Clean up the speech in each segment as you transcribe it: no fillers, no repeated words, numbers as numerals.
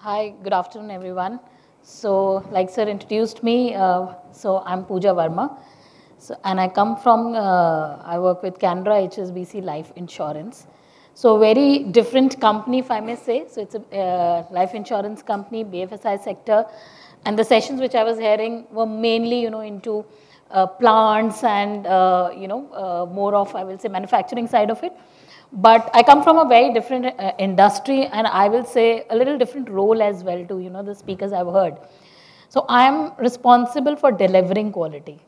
Hi, good afternoon, everyone. So, like sir introduced me, so I'm Pooja Verma. So, and I come from, I work with Canara HSBC Life Insurance. So, very different company, if I may say. So, it's a life insurance company, BFSI sector. And the sessions which I was hearing were mainly, into plants and, more of, I will say, manufacturing side of it. But I come from a very different industry, and I will say a little different role as well to the speakers I've heard. So I am responsible for delivering quality,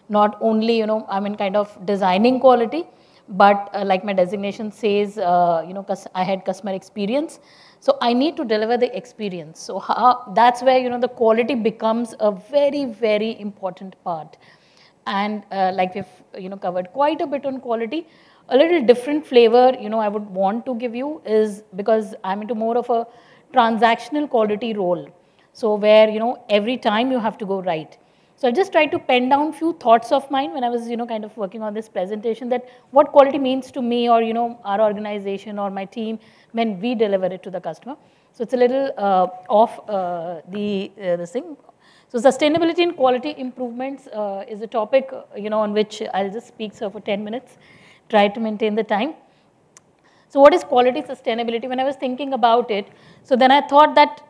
not only I'm in kind of designing quality, but like my designation says, I had customer experience, so I need to deliver the experience. So that's where the quality becomes a very important part. And like we've covered quite a bit on quality, a little different flavor I would want to give you is because I'm into more of a transactional quality role. So where every time you have to go right. So I just tried to pen down few thoughts of mine when I was kind of working on this presentation, that what quality means to me, or our organization or my team when we deliver it to the customer. So it's a little off this thing. So sustainability and quality improvements is a topic on which I'll just speak for 10 minutes, try to maintain the time. So what is quality sustainability? When I was thinking about it, so then I thought that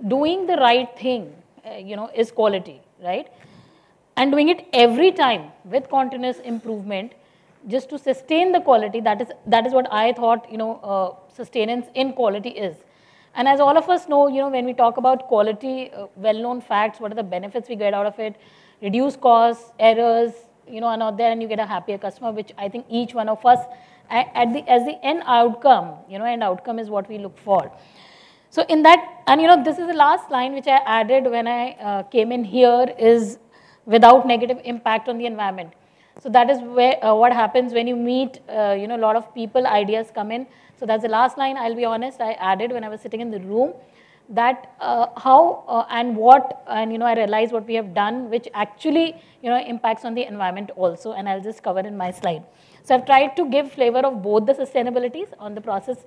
doing the right thing is quality, right? And doing it every time with continuous improvement just to sustain the quality, that is what I thought sustenance in quality is. And as all of us know, when we talk about quality, well-known facts, what are the benefits we get out of it, reduce costs, errors, are not there, and you get a happier customer, which I think each one of us, as the end outcome, end outcome is what we look for. So in that, and this is the last line which I added when I came in here, is without negative impact on the environment. So that is where what happens when you meet, a lot of people, ideas come in. So that's the last line, I'll be honest, I added when I was sitting in the room, that how and what, and I realized what we have done, which actually, impacts on the environment also, and I'll just cover in my slide. So I've tried to give flavor of both the sustainabilities on the process,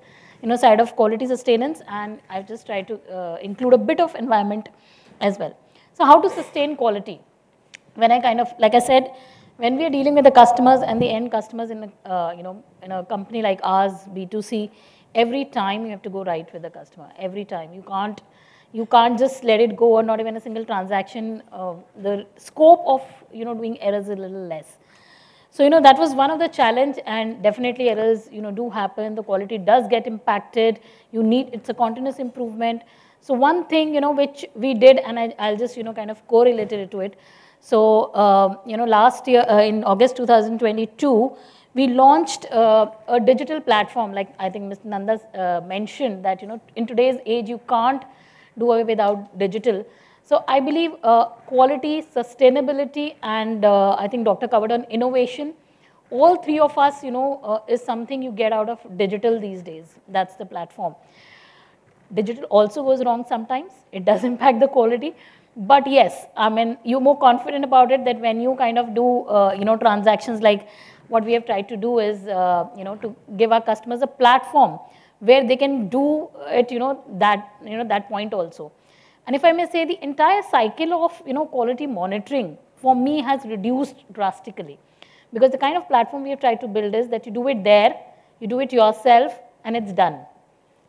side of quality sustenance, and I've just tried to include a bit of environment as well. So how to sustain quality? When I kind of, like I said, when we are dealing with the customers and the end customers in in a company like ours, B2C, every time you have to go right with the customer. Every time you can't just let it go, or not even a single transaction. The scope of doing errors is a little less. So that was one of the challenge, and definitely errors do happen. The quality does get impacted. It's a continuous improvement. So one thing which we did, and I'll just kind of correlated it to it. So, last year in August 2022, we launched a digital platform, like I think Mr. Nanda mentioned that, in today's age, you can't do away without digital. So I believe quality, sustainability, and I think Dr. covered on innovation. All three of us, is something you get out of digital these days. That's the platform. Digital also goes wrong sometimes. It does impact the quality. But yes, I mean, you're more confident about it, that when you kind of do, transactions, like what we have tried to do is, to give our customers a platform where they can do it, that point also. And if I may say, the entire cycle of, quality monitoring for me has reduced drastically, because the kind of platform we have tried to build is that you do it there, you do it yourself, and it's done.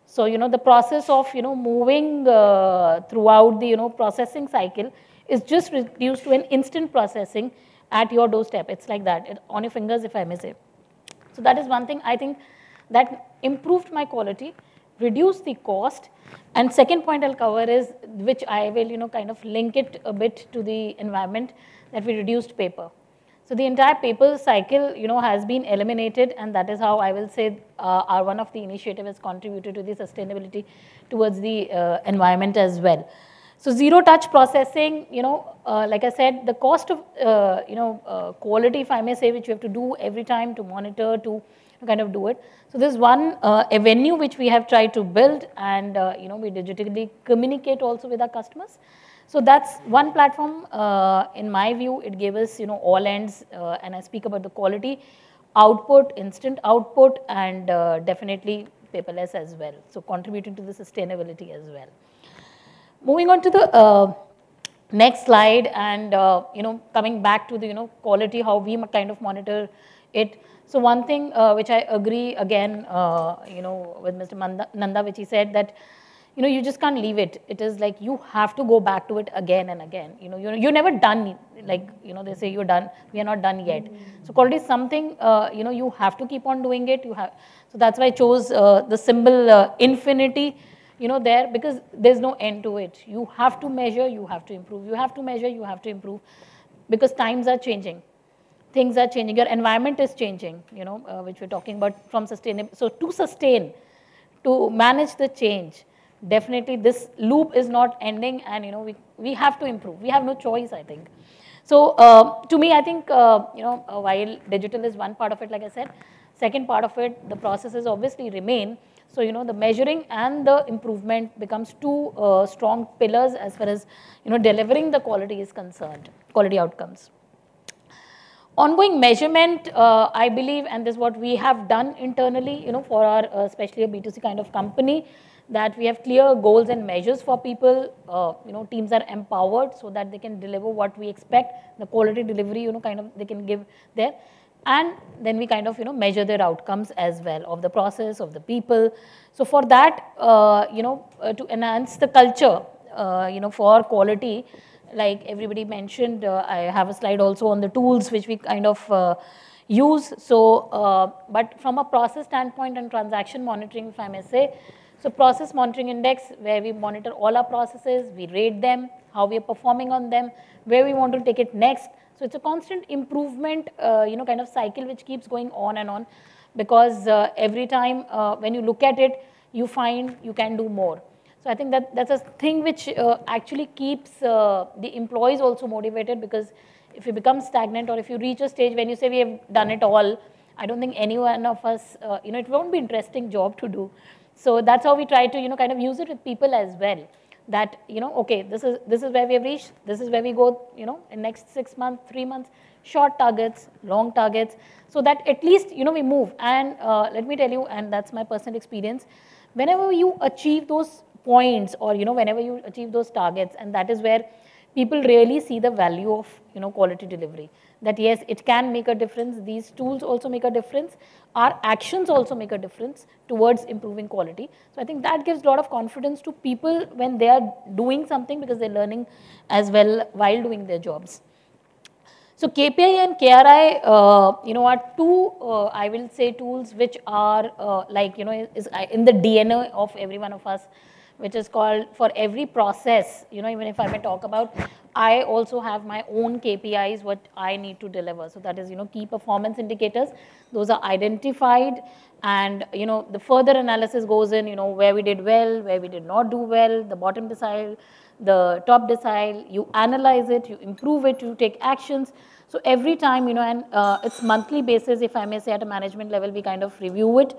So, the process of, moving throughout the, processing cycle is just reduced to an instant processing at your doorstep. It's like that, on your fingers, if I may say. So that is one thing I think that improved my quality, reduced the cost. And second point I'll cover is, which I will, kind of link it a bit to the environment, that we reduced paper. So the entire paper cycle, has been eliminated, and that is how I will say one of the initiative has contributed to the sustainability towards the environment as well. So zero touch processing, like I said, the cost of, quality, if I may say, which you have to do every time to monitor, to kind of do it. So there's one avenue which we have tried to build, and, we digitally communicate also with our customers. So that's one platform. In my view, it gave us, all ends, and I speak about the quality, output, instant output, and definitely paperless as well. So contributing to the sustainability as well. Moving on to the next slide, and coming back to the quality, how we kind of monitor it. So one thing which I agree again, with Mr. Nanda, which he said that you just can't leave it. It is like you have to go back to it again and again. You're never done. Like they say you're done. We are not done yet. So quality is something you have to keep on doing it. You have. So that's why I chose the symbol infinity. There, because there's no end to it. You have to measure, you have to improve. You have to measure, you have to improve, because times are changing, things are changing, your environment is changing, which we're talking about from sustainable. So to sustain, to manage the change, definitely this loop is not ending, and we have to improve. We have no choice, I think. So to me, I think while digital is one part of it, like I said, second part of it, the processes obviously remain. So, the measuring and the improvement becomes two strong pillars as far as, delivering the quality is concerned, quality outcomes. Ongoing measurement, I believe, and this is what we have done internally, for our, especially a B2C kind of company, that we have clear goals and measures for people. Teams are empowered so that they can deliver what we expect, the quality delivery, kind of they can give there. And then we kind of measure their outcomes as well, of the process, of the people. So for that, to enhance the culture, for quality, like everybody mentioned, I have a slide also on the tools which we kind of use. So but from a process standpoint and transaction monitoring, if I may say, so process monitoring index, where we monitor all our processes, we rate them, how we are performing on them, where we want to take it next. So it's a constant improvement, kind of cycle which keeps going on and on, because every time when you look at it, you find you can do more. So I think that's a thing which actually keeps the employees also motivated, because if you become stagnant, or if you reach a stage when you say we have done it all, I don't think any one of us, it won't be interesting job to do. So that's how we try to, kind of use it with people as well. That, okay, this is where we have reached, this is where we go, in next 6 months, 3 months, short targets, long targets, so that at least, we move. And let me tell you, and that's my personal experience, whenever you achieve those points, or, whenever you achieve those targets, and that is where people really see the value of, quality delivery. That yes, it can make a difference. These tools also make a difference. Our actions also make a difference towards improving quality. So I think that gives a lot of confidence to people when they are doing something, because they're learning as well while doing their jobs. So KPI and KRI, are two, I will say, tools which are is in the DNA of every one of us, which is called, for every process, even if I may talk about, I also have my own KPIs, what I need to deliver. So that is, key performance indicators. Those are identified, and, the further analysis goes in, where we did well, where we did not do well, the bottom decile, the top decile, you analyze it, you improve it, you take actions. So every time, and it's monthly basis, if I may say, at a management level, we kind of review it,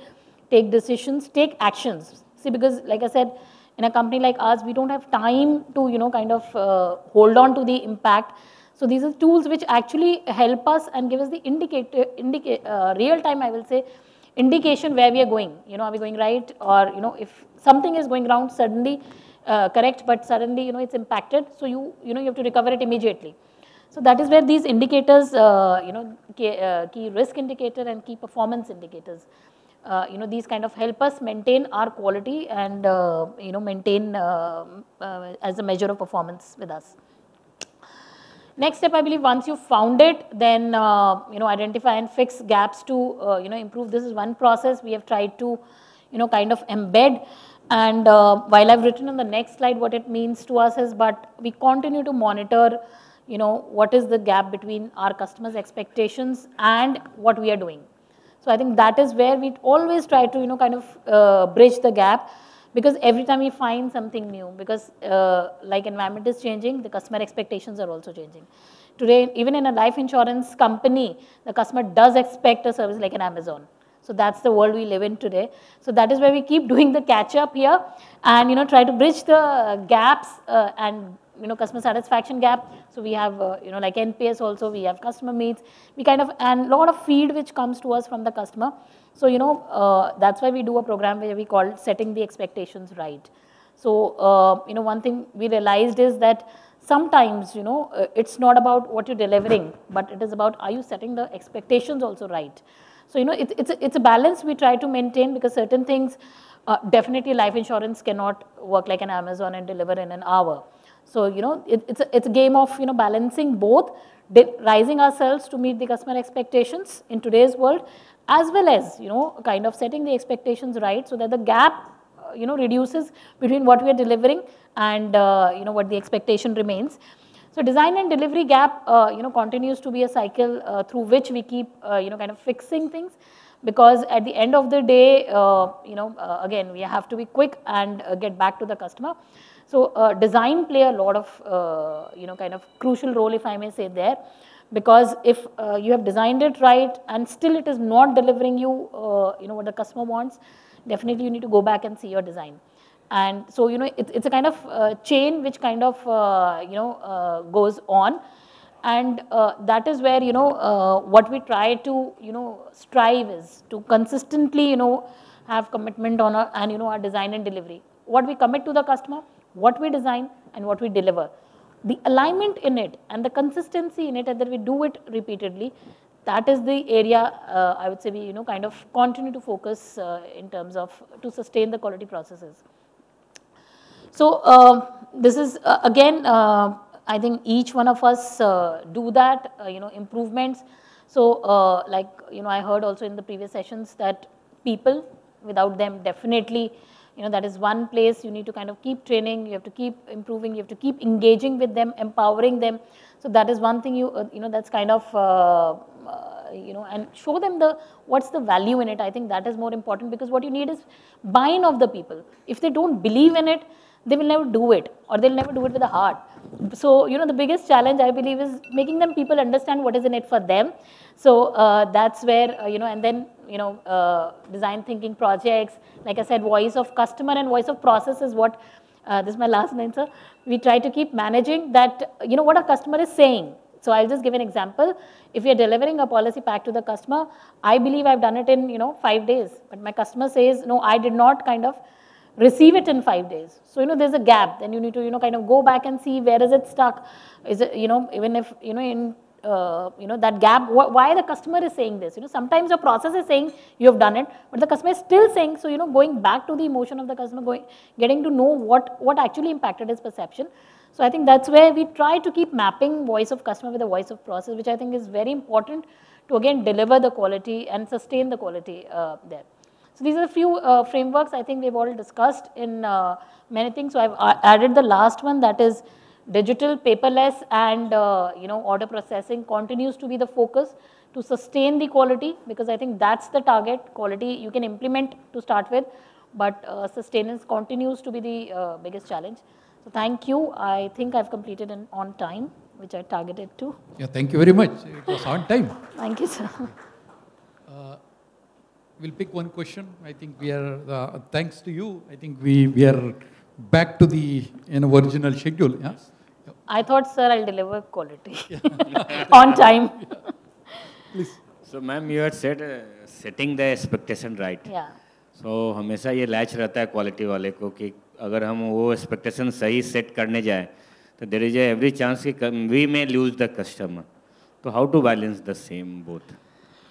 take decisions, take actions. See, because like I said, in a company like ours, we don't have time to, kind of hold on to the impact. So these are tools which actually help us and give us the real time, I will say, indication where we are going. Are we going right? Or, if something is going wrong, suddenly, correct, but suddenly, it's impacted. So you have to recover it immediately. So that is where these indicators, key risk indicator and key performance indicators, these kind of help us maintain our quality and, maintain as a measure of performance with us. Next step, I believe, once you've found it, then, identify and fix gaps to, improve. This is one process we have tried to, kind of embed. And while I've written on the next slide what it means to us is, but we continue to monitor, what is the gap between our customers' expectations and what we are doing. So I think that is where we always try to, kind of bridge the gap, because every time we find something new, because like environment is changing, the customer expectations are also changing. Today, even in a life insurance company, the customer does expect a service like an Amazon. So that's the world we live in today. So that is where we keep doing the catch up here, and, try to bridge the gaps and, customer satisfaction gap. So we have, like NPS also, we have customer meets, we kind of, and a lot of feed which comes to us from the customer. So, that's why we do a program where we call setting the expectations right. So, one thing we realized is that sometimes, it's not about what you're delivering, but it is about are you setting the expectations also right. So, it's a balance we try to maintain, because certain things, definitely life insurance cannot work like an Amazon and deliver in an hour. So, it's a game of, balancing both, rising ourselves to meet the customer expectations in today's world, as well as, kind of setting the expectations right so that the gap, reduces between what we are delivering and, what the expectation remains. So design and delivery gap, continues to be a cycle through which we keep, kind of fixing things, because at the end of the day, again, we have to be quick and get back to the customer. So design play a lot of, kind of crucial role, if I may say there, because if you have designed it right and still it is not delivering you, what the customer wants, definitely you need to go back and see your design. And so, it's a kind of chain which kind of, goes on. And that is where, what we try to, strive is to consistently, have commitment on our, and, our design and delivery. What we commit to the customer, what we design, and what we deliver. The alignment in it and the consistency in it, and that we do it repeatedly, that is the area, I would say, we, kind of continue to focus in terms of to sustain the quality processes. So this is, again, I think each one of us do that, improvements. So like, I heard also in the previous sessions that people, without them, definitely, that is one place you need to kind of keep training, you have to keep improving, you have to keep engaging with them, empowering them. So that is one thing that's kind of, and show them what's the value in it. I think that is more important, because what you need is buy-in of the people. If they don't believe in it, they will never do it, or they'll never do it with a heart. So, the biggest challenge, I believe, is making them people understand what is in it for them. So that's where, and then, design thinking projects, like I said, voice of customer and voice of process is what, this is my last line, sir. We try to keep managing that, what a customer is saying. So I'll just give an example. If we are delivering a policy pack to the customer, I believe I've done it in, 5 days, but my customer says, no, I did not kind of receive it in 5 days. So, there's a gap. Then you need to, kind of go back and see where is it stuck. Is it, even if, in, that gap, why the customer is saying this. Sometimes your process is saying you have done it, but the customer is still saying, so, going back to the emotion of the customer, getting to know what actually impacted his perception. So I think that's where we try to keep mapping voice of customer with the voice of process, which I think is very important to, again, deliver the quality and sustain the quality there. So these are a few frameworks I think we've already discussed in many things. So I've added the last one, that is digital, paperless, and order processing continues to be the focus to sustain the quality, because I think that's the target. Quality you can implement to start with, but sustenance continues to be the biggest challenge. So thank you. I think I've completed on time, which I targeted to. Yeah, thank you very much. It was on time. Thank you, sir. We'll pick one question. I think we are, thanks to you, I think we are back to the original schedule. Yeah? I thought, sir, I'll deliver quality on time. Yeah. Please. So, ma'am, you had said setting the expectation right. Yeah. So, हमेशा ये latch रहता है quality वाले को कि अगर हम वो expectation सही set करने जाए, तो there is a every chance कि we may lose the customer. So, how to balance the same both?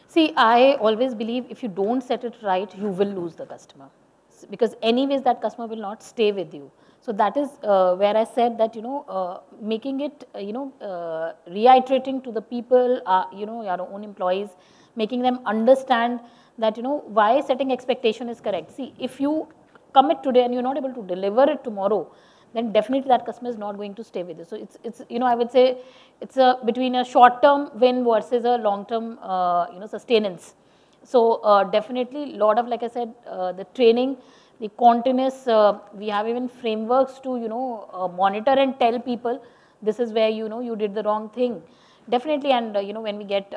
See, I always believe if you don't set it right, you will lose the customer, because anyways that customer will not stay with you. So that is where I said that, making it, reiterating to the people, your own employees, making them understand that, why setting expectation is correct. See, if you commit today and you're not able to deliver it tomorrow, then definitely that customer is not going to stay with you. So it's I would say it's between a short-term win versus a long-term, sustenance. So definitely, lot of, like I said, the training, the continuous, we have even frameworks to, monitor and tell people this is where, you did the wrong thing. Definitely, and when we get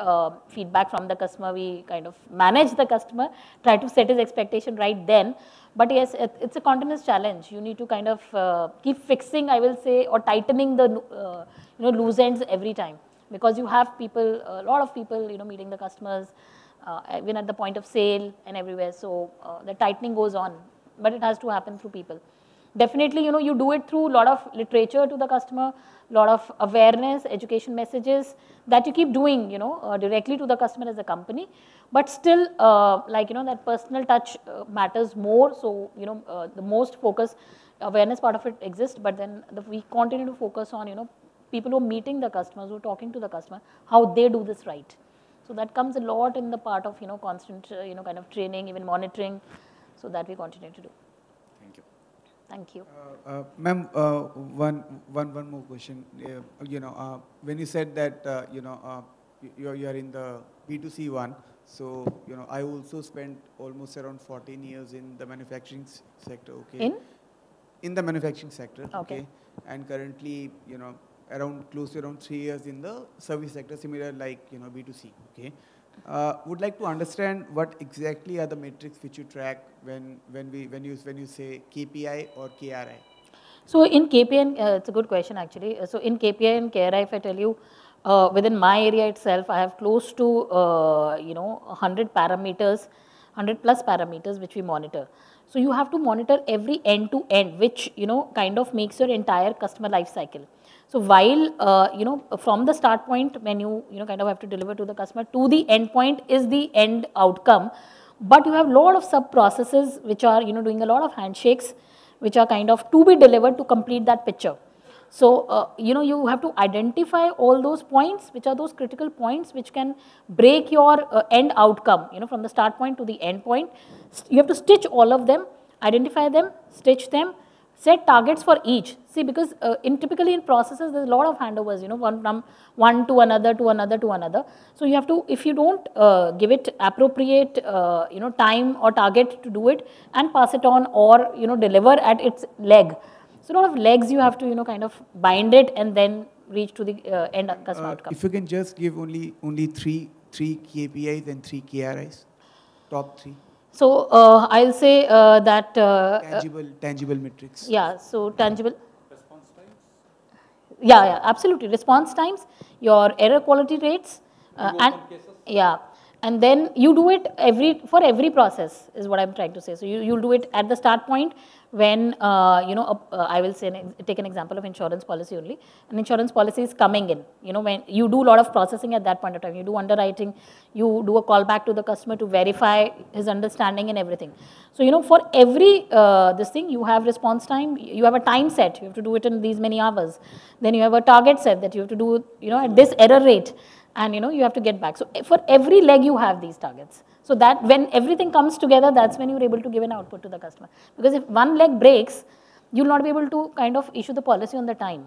feedback from the customer, we kind of manage the customer, try to set his expectation right then. But yes, it's a continuous challenge. You need to kind of keep fixing, I will say, or tightening the loose ends every time, because you have people, a lot of people, meeting the customers, even at the point of sale and everywhere. So the tightening goes on, but it has to happen through people. Definitely, you do it through a lot of literature to the customer, lot of awareness, education messages that you keep doing, directly to the customer as a company. But still, that personal touch matters more. So, the most focus, awareness part of it exists, but then we continue to focus on, people who are meeting the customers, who are talking to the customer, how they do this right. So that comes a lot in the part of, constant, kind of training, even monitoring, so that we continue to do. Thank you. Thank you. Ma'am, one more question. When you said that, you are in the B2C one, so, I also spent almost around 14 years in the manufacturing sector, okay? In the manufacturing sector, okay? And currently, close to around 3 years in the service sector, similar like, B2C, okay? Would like to understand what exactly are the metrics which you track when you say KPI or KRI? So in KPI, and it's a good question actually. So in KPI and KRI, if I tell you, within my area itself, I have close to 100 parameters, 100 plus parameters which we monitor. So you have to monitor every end to end, which kind of makes your entire customer life cycle. So while from the start point when you kind of have to deliver to the customer, to the end point is the end outcome, but you have a lot of sub processes which are doing a lot of handshakes, which are kind of to be delivered to complete that picture. So, you have to identify all those points, which are those critical points which can break your end outcome, from the start point to the end point. You have to stitch all of them, identify them, stitch them, set targets for each. See, because typically in processes, there's a lot of handovers, one from one to another, to another, to another. So you have to, if you don't give it appropriate, time or target to do it and pass it on or, deliver at its leg. So a lot of legs you have to, kind of bind it and then reach to the end customer outcome. If you can just give only three KPIs and 3 KRIs, top 3. So I'll say that tangible metrics. Yeah. So tangible. Response times. Yeah, absolutely. Response times, your error quality rates, and yeah, and then you do it for every process is what I'm trying to say. So you'll do it at the start point when I will say take an example of insurance policy only. An insurance policy is coming in. When you do a lot of processing at that point of time, you do underwriting, you do a call back to the customer to verify his understanding and everything. So for every this thing, you have response time. You have a time set. You have to do it in these many hours. Then you have a target set that you have to do at this error rate. And you have to get back. So for every leg you have these targets. So that when everything comes together, that's when you're able to give an output to the customer. Because if one leg breaks, you'll not be able to kind of issue the policy on the time.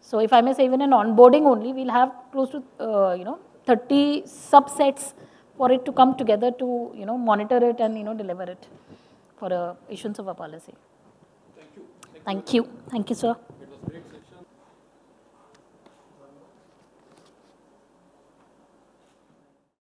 So if I may say, even in onboarding only, we'll have close to 30 subsets for it to come together to monitor it and deliver it for issuance of a policy. Thank you. Thank you, sir.